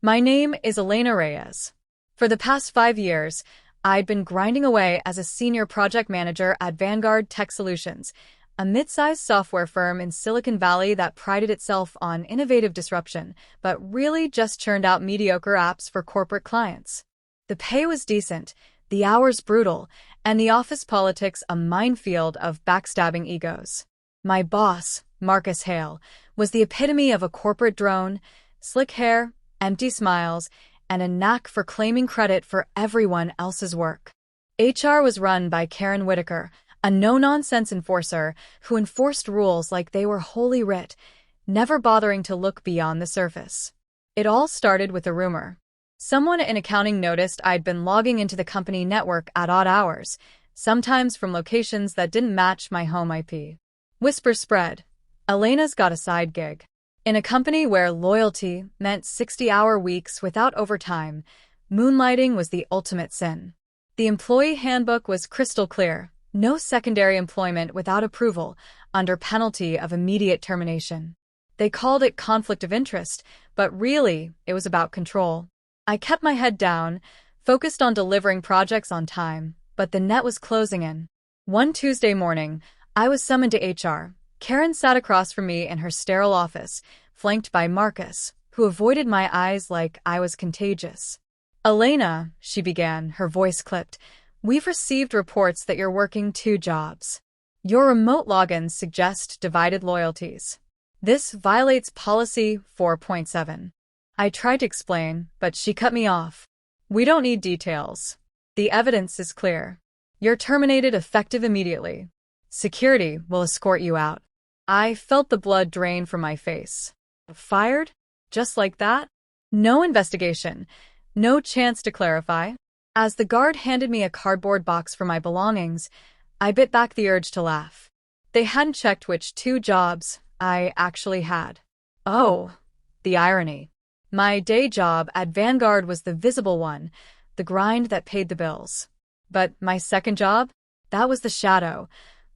My name is Elena Reyes. For the past 5 years, I'd been grinding away as a senior project manager at Vanguard Tech a mid-sized software firm in Silicon Valley that prided itself on innovative disruption, but really just churned out mediocre apps for corporate clients. The pay was decent, the hours brutal, and the office politics a minefield of backstabbing egos. My boss, Marcus Hale, was the epitome of a corporate drone: slick hair, empty smiles, and a knack for claiming credit for everyone else's work. HR was run by Karen Whitaker, a no-nonsense enforcer who enforced rules like they were holy writ, never bothering to look beyond the surface. It all started with a rumor. Someone in accounting noticed I'd been logging into the company network at odd hours, sometimes from locations that didn't match my home IP. Whispers spread. Elena's got a side gig. In a company where loyalty meant 60-hour weeks without overtime, moonlighting was the ultimate sin. The employee handbook was crystal clear: no secondary employment without approval, under penalty of immediate termination. They called it conflict of interest, but really, it was about control. I kept my head down, focused on delivering projects on time, but the net was closing in. One Tuesday morning, I was summoned to HR. Karen sat across from me in her sterile office, flanked by Marcus, who avoided my eyes like I was contagious. "Elena," she began, her voice clipped, "we've received reports that you're working 2 jobs. Your remote logins suggest divided loyalties. This violates policy 4.7. I tried to explain, but she cut me off. "We don't need details. The evidence is clear. You're terminated effective immediately. Security will escort you out." I felt the blood drain from my face. Fired? Just like that? No investigation. No chance to clarify. As the guard handed me a cardboard box for my belongings, I bit back the urge to laugh. They hadn't checked which 2 jobs I actually had. Oh, the irony. My day job at Vanguard was the visible one, the grind that paid the bills. But my second job? That was the shadow,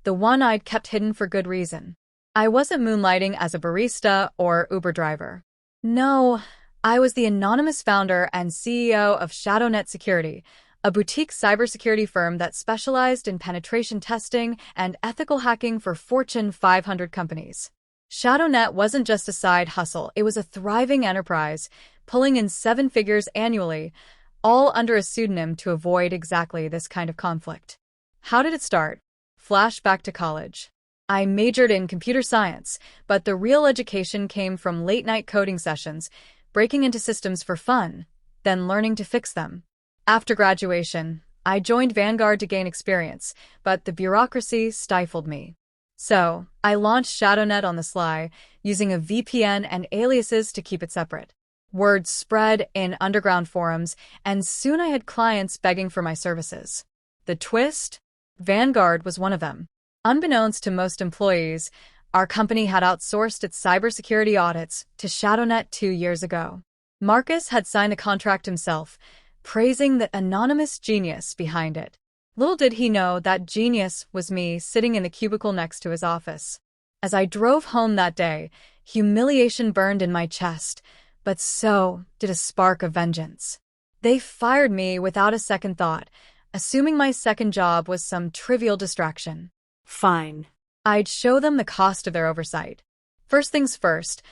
the one I'd kept hidden for good reason. I wasn't moonlighting as a barista or Uber driver. No, I was the anonymous founder and CEO of ShadowNet Security, a boutique cybersecurity firm that specialized in penetration testing and ethical hacking for Fortune 500 companies. ShadowNet wasn't just a side hustle, it was a thriving enterprise, pulling in 7 figures annually, all under a pseudonym to avoid exactly this kind of conflict. How did it start? Flashback to college. I majored in computer science, but the real education came from late-night coding sessions, breaking into systems for fun, then learning to fix them. After graduation, I joined Vanguard to gain experience, but the bureaucracy stifled me. So, I launched ShadowNet on the sly, using a VPN and aliases to keep it separate. Word spread in underground forums, and soon I had clients begging for my services. The twist? Vanguard was one of them. Unbeknownst to most employees, our company had outsourced its cybersecurity audits to ShadowNet 2 years ago. Marcus had signed the contract himself, praising the anonymous genius behind it. Little did he know that genius was me sitting in the cubicle next to his office. As I drove home that day, humiliation burned in my chest, but so did a spark of vengeance. They fired me without a second thought, assuming my second job was some trivial distraction. Fine. I'd show them the cost of their oversight. First things first,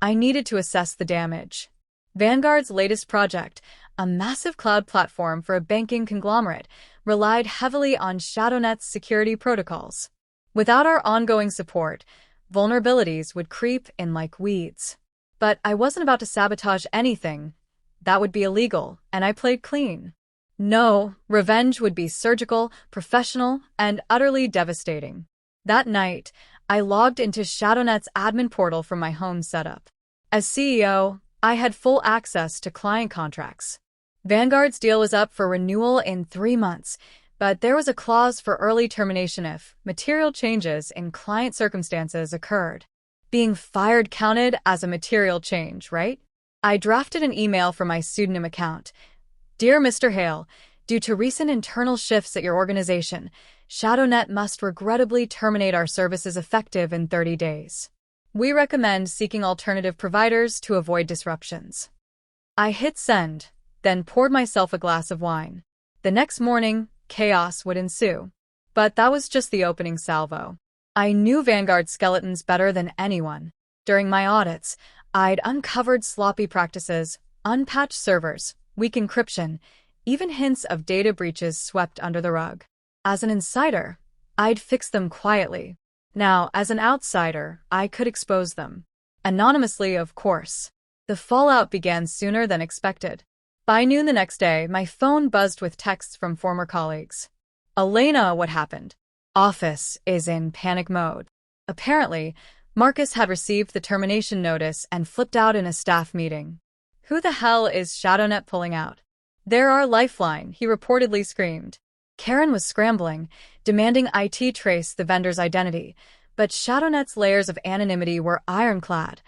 I needed to assess the damage. Vanguard's latest project, a massive cloud platform for a banking conglomerate, relied heavily on ShadowNet's security protocols. Without our ongoing support, vulnerabilities would creep in like weeds. But I wasn't about to sabotage anything. That would be illegal, and I played clean. No, revenge would be surgical, professional, and utterly devastating. That night, I logged into ShadowNet's admin portal from my home setup. As CEO, I had full access to client contracts. Vanguard's deal was up for renewal in 3 months, but there was a clause for early termination if material changes in client circumstances occurred. Being fired counted as a material change, right? I drafted an email from my pseudonym account. "Dear Mr. Hale, due to recent internal shifts at your organization, ShadowNet must regrettably terminate our services effective in 30 days. We recommend seeking alternative providers to avoid disruptions." I hit send, then poured myself a glass of wine. The next morning, chaos would ensue. But that was just the opening salvo. I knew Vanguard skeletons better than anyone. During my audits, I'd uncovered sloppy practices, unpatched servers, weak encryption, even hints of data breaches swept under the rug. As an insider, I'd fix them quietly. Now, as an outsider, I could expose them. Anonymously, of course. The fallout began sooner than expected. By noon the next day, my phone buzzed with texts from former colleagues. Elena, what happened? Office is in panic mode. Apparently, Marcus had received the termination notice and flipped out in a staff meeting. Who the hell is ShadowNet pulling out? They're our lifeline, he reportedly screamed. Karen was scrambling, demanding IT trace the vendor's identity, but ShadowNet's layers of anonymity were ironclad.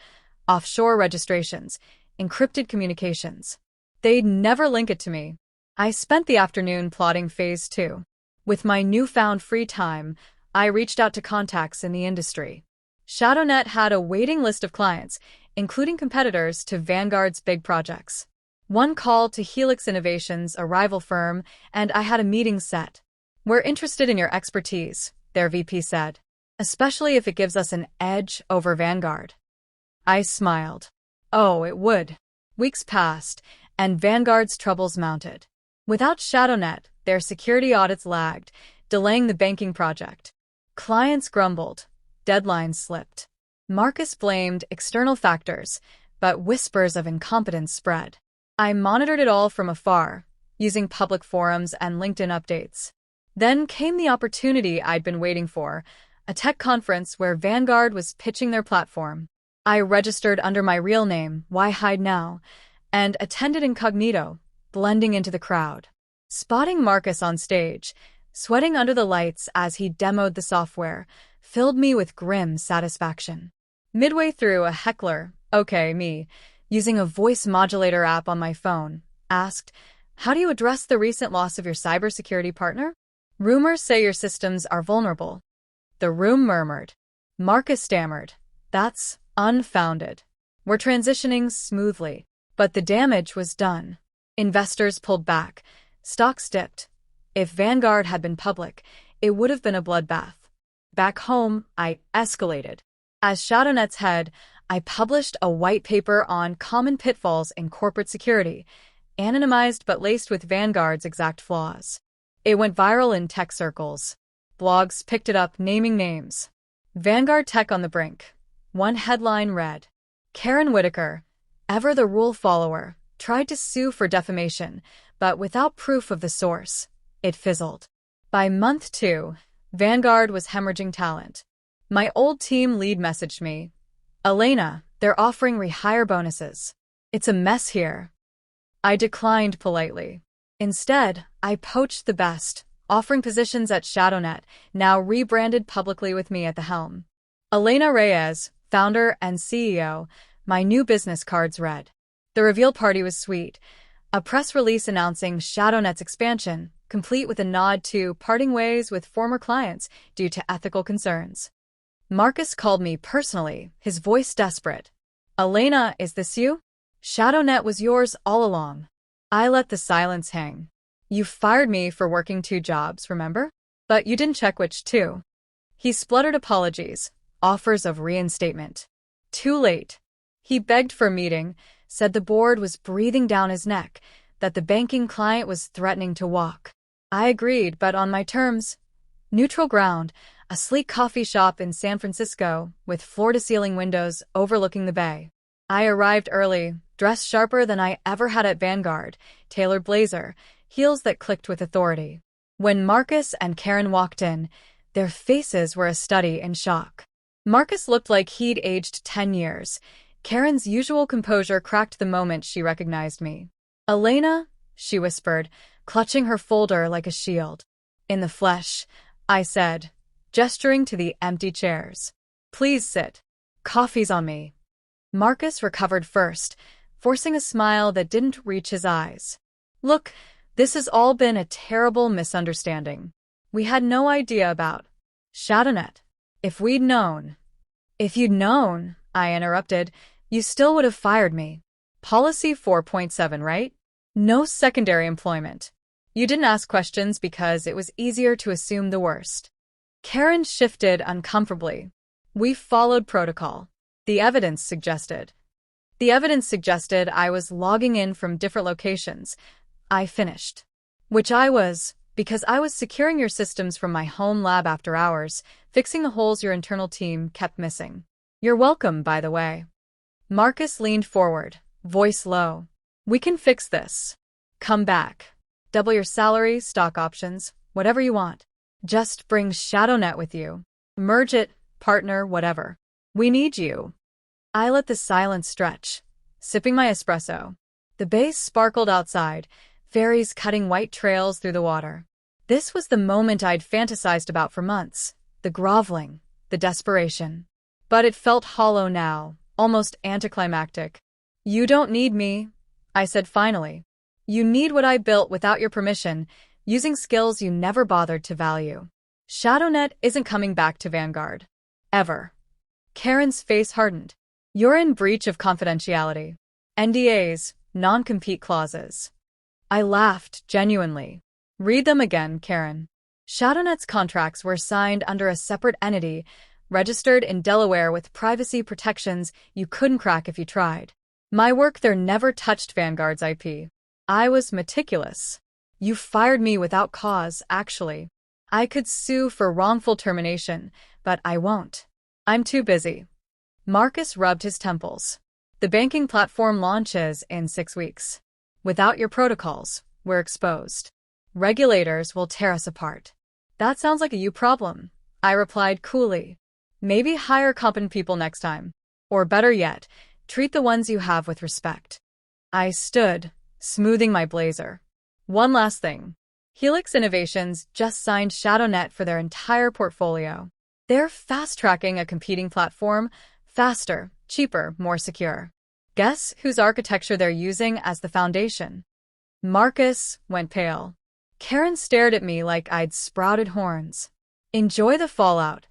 Offshore registrations, encrypted communications. They'd never link it to me. I spent the afternoon plotting Phase 2. With my newfound free time, I reached out to contacts in the industry. ShadowNet had a waiting list of clients, including competitors to Vanguard's big projects. One call to Helix Innovations, a rival firm, and I had a meeting set. We're interested in your expertise, their VP said, especially if it gives us an edge over Vanguard. I smiled. Oh, it would. Weeks passed, and Vanguard's troubles mounted. Without ShadowNet, their security audits lagged, delaying the banking project. Clients grumbled. Deadlines slipped. Marcus blamed external factors, but whispers of incompetence spread. I monitored it all from afar, using public forums and LinkedIn updates. Then came the opportunity I'd been waiting for, a tech conference where Vanguard was pitching their platform. I registered under my real name, Why Hide Now, and attended incognito, blending into the crowd. Spotting Marcus on stage, sweating under the lights as he demoed the software, filled me with grim satisfaction. Midway through, a heckler, me, using a voice modulator app on my phone, asked, "How do you address the recent loss of your cybersecurity partner? Rumors say your systems are vulnerable." The room murmured. Marcus stammered, "That's unfounded. We're transitioning smoothly." But the damage was done. Investors pulled back. Stocks dipped. If Vanguard had been public, it would have been a bloodbath. Back home, I escalated. As ShadowNet's head, I published a white paper on common pitfalls in corporate security, anonymized but laced with Vanguard's exact flaws. It went viral in tech circles. Blogs picked it up, naming names. Vanguard Tech on the brink. One headline read, Karen Whitaker, ever the rule follower, tried to sue for defamation, but without proof of the source. It fizzled. By month 2, Vanguard was hemorrhaging talent. My old team lead messaged me, "Elena, they're offering rehire bonuses. It's a mess here." I declined politely. Instead, I poached the best, offering positions at ShadowNet, now rebranded publicly with me at the helm. Elena Reyes, founder and CEO, my new business cards read. The reveal party was sweet. A press release announcing ShadowNet's expansion, complete with a nod to parting ways with former clients due to ethical concerns. Marcus called me personally, his voice desperate. "Elena, is this you? ShadowNet was yours all along." I let the silence hang. "You fired me for working 2 jobs, remember? But you didn't check which 2. He spluttered apologies, offers of reinstatement. Too late. He begged for a meeting, said the board was breathing down his neck, that the banking client was threatening to walk. I agreed, but on my terms. Neutral ground, a sleek coffee shop in San Francisco with floor-to-ceiling windows overlooking the bay. I arrived early, dressed sharper than I ever had at Vanguard, tailored blazer, heels that clicked with authority. When Marcus and Karen walked in, their faces were a study in shock. Marcus looked like he'd aged 10 years. Karen's usual composure cracked the moment she recognized me. "Elena," she whispered, clutching her folder like a shield. "In the flesh," I said, gesturing to the empty chairs. "Please sit. Coffee's on me." Marcus recovered first, forcing a smile that didn't reach his eyes. "Look, this has all been a terrible misunderstanding. We had no idea about ShadowNet. If we'd known." "If you'd known," I interrupted, "you still would have fired me." Policy 4.7, right? No secondary employment. You didn't ask questions because it was easier to assume the worst. Karen shifted uncomfortably. We followed protocol. The evidence suggested. I was logging in from different locations. I finished. Which I was, because I was securing your systems from my home lab after hours, fixing the holes your internal team kept missing. You're welcome, by the way. Marcus leaned forward, voice low. We can fix this. Come back. Double your salary, stock options, whatever you want. Just bring ShadowNet with you. Merge it, partner, whatever. We need you. I let the silence stretch, sipping my espresso. The bay sparkled outside, fairies cutting white trails through the water. This was the moment I'd fantasized about for months, the groveling, the desperation. But it felt hollow now, almost anticlimactic. You don't need me, I said finally. You need what I built without your permission, using skills you never bothered to value. ShadowNet isn't coming back to Vanguard. Ever. Karen's face hardened. You're in breach of confidentiality. NDAs, non-compete clauses. I laughed, genuinely. Read them again, Karen. ShadowNet's contracts were signed under a separate entity, registered in Delaware with privacy protections you couldn't crack if you tried. My work there never touched Vanguard's IP. I was meticulous. You fired me without cause, actually. I could sue for wrongful termination, but I won't. I'm too busy. Marcus rubbed his temples. The banking platform launches in 6 weeks. Without your protocols, we're exposed. Regulators will tear us apart. That sounds like a you problem, I replied coolly. Maybe hire competent people next time. Or better yet, treat the ones you have with respect. I stood, smoothing my blazer. One last thing. Helix Innovations just signed ShadowNet for their entire portfolio. They're fast-tracking a competing platform, faster, cheaper, more secure. Guess whose architecture they're using as the foundation? Marcus went pale. Karen stared at me like I'd sprouted horns. Enjoy the fallout,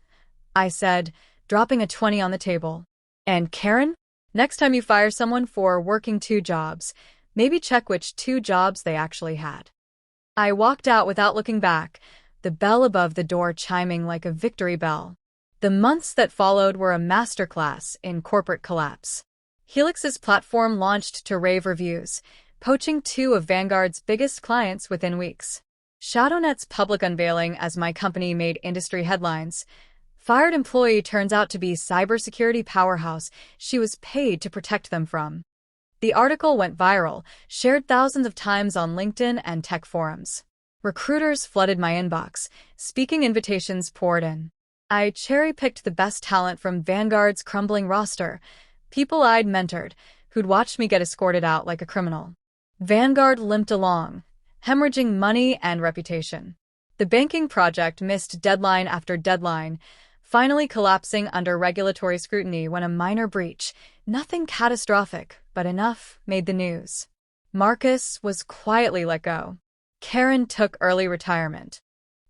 I said, dropping a 20 on the table. And Karen, next time you fire someone for working 2 jobs, maybe check which 2 jobs they actually had. I walked out without looking back, the bell above the door chiming like a victory bell. The months that followed were a masterclass in corporate collapse. Helix's platform launched to rave reviews, poaching 2 of Vanguard's biggest clients within weeks. ShadowNet's public unveiling as my company made industry headlines. Fired employee turns out to be cybersecurity powerhouse she was paid to protect them from. The article went viral, shared thousands of times on LinkedIn and tech forums. Recruiters flooded my inbox, speaking invitations poured in. I cherry-picked the best talent from Vanguard's crumbling roster, people I'd mentored, who'd watched me get escorted out like a criminal. Vanguard limped along, hemorrhaging money and reputation. The banking project missed deadline after deadline, finally collapsing under regulatory scrutiny when a minor breach, nothing catastrophic, but enough, made the news. Marcus was quietly let go. Karen took early retirement.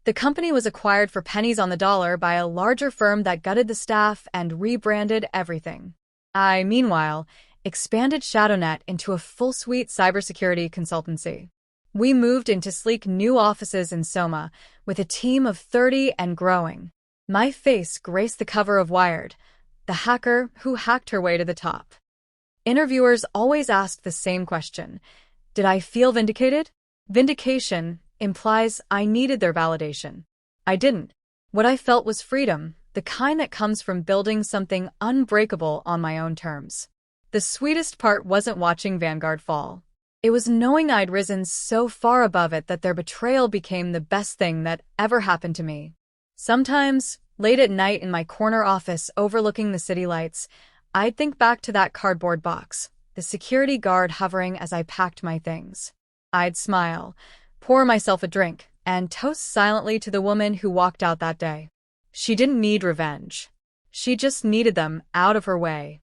The company was acquired for pennies on the dollar by a larger firm that gutted the staff and rebranded everything. I, meanwhile, expanded ShadowNet into a full-suite cybersecurity consultancy. We moved into sleek new offices in Soma, with a team of 30 and growing. My face graced the cover of Wired, the hacker who hacked her way to the top. Interviewers always asked the same question. Did I feel vindicated? Vindication implies I needed their validation. I didn't. What I felt was freedom, the kind that comes from building something unbreakable on my own terms. The sweetest part wasn't watching Vanguard fall. It was knowing I'd risen so far above it that their betrayal became the best thing that ever happened to me. Sometimes, late at night in my corner office overlooking the city lights, I'd think back to that cardboard box, the security guard hovering as I packed my things. I'd smile, pour myself a drink, and toast silently to the woman who walked out that day. She didn't need revenge. She just needed them out of her way.